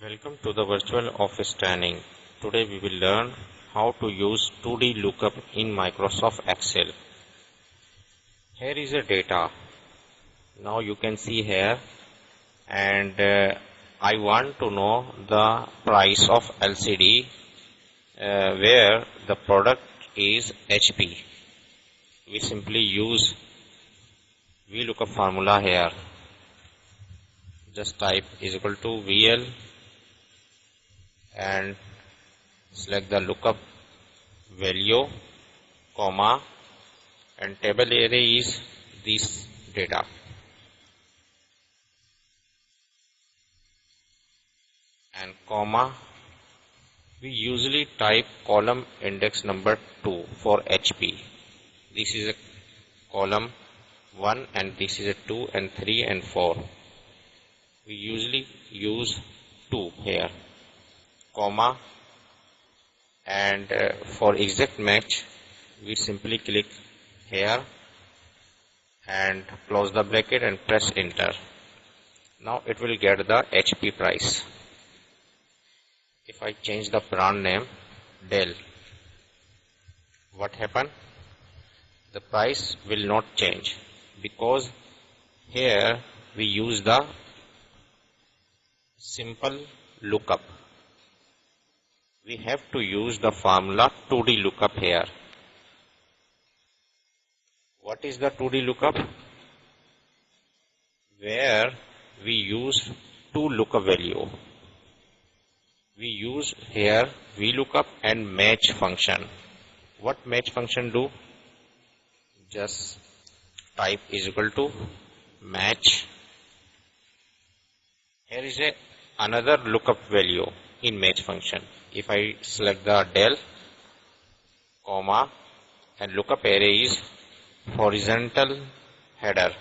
Welcome to the virtual office training. Today we will learn how to use 2D lookup in Microsoft Excel. Here is a data. Now you can see here, and I want to know the price of LCD where the product is HP. We simply use Vlookup formula here. Just type is equal to VL and select the lookup value, comma, and table array is this data. And comma, we usually type column index number 2 for HP. This is a column 1 and this is a 2 and 3 and 4. We usually use 2 here, comma, and for exact match we simply click here and close the bracket and press enter. Now it will get the HP price. If I change the brand name Dell, what happen? The price will not change because here we use the simple lookup. We have to use the formula 2D lookup here. What is the 2D lookup? Where we use two lookup value. We use here VLOOKUP and match function. What match function do? Just type is equal to match. Here is another lookup value in match function. If I select the Dell, comma, and lookup array is horizontal header.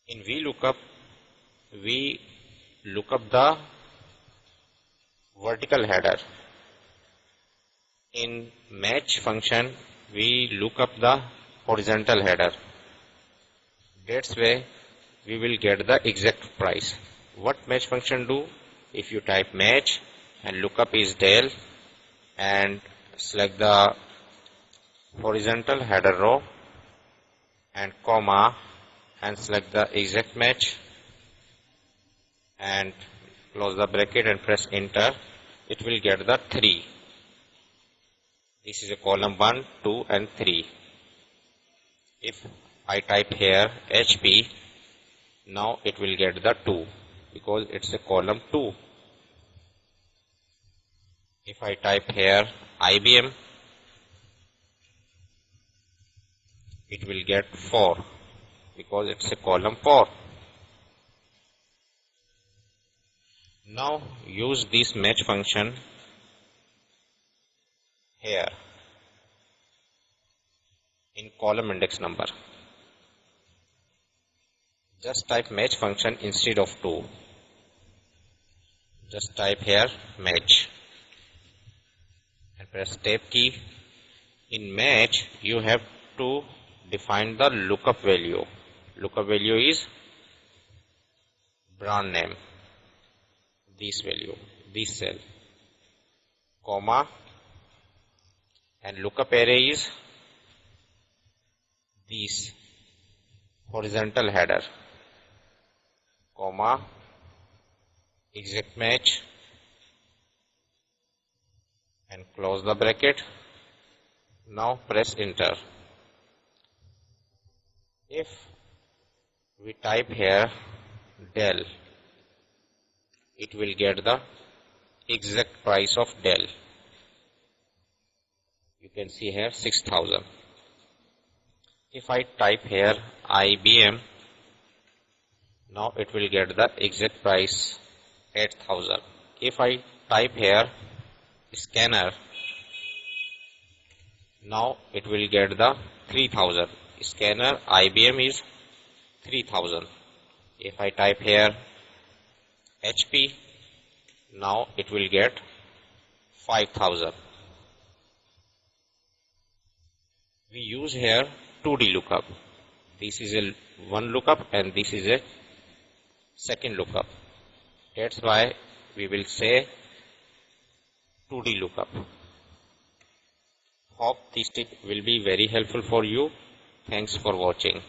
In VLOOKUP, we look up the vertical header. In match function, we look up the horizontal header. That's why we will get the exact price. What match function do? If you type match and lookup is Dell and select the horizontal header row and comma and select the exact match and close the bracket and press enter, it will get the 3. This is a column 1, 2 and 3. If I type here HP, now it will get the 2 because it's a column 2. If I type here IBM, it will get 4 because it's a column 4. Now use this match function here in column index number. Just type match function instead of 2. Just type here match and press tab key. In match you have to define the lookup value. Lookup value is brand name, this value, this cell, comma, and lookup array is this horizontal header, comma, exact match, and close the bracket. Now press enter. If we type here Dell, it will get the exact price of Dell. You can see here 6,000. If I type here IBM, now it will get the exact price 8,000. If I type here scanner, now it will get the 3,000. Scanner IBM is 3,000. If I type here HP, now it will get 5,000. We use here 2D lookup. This is a one lookup and this is a second lookup. That's why we will say 2D lookup. Hope this tip will be very helpful for you. Thanks for watching.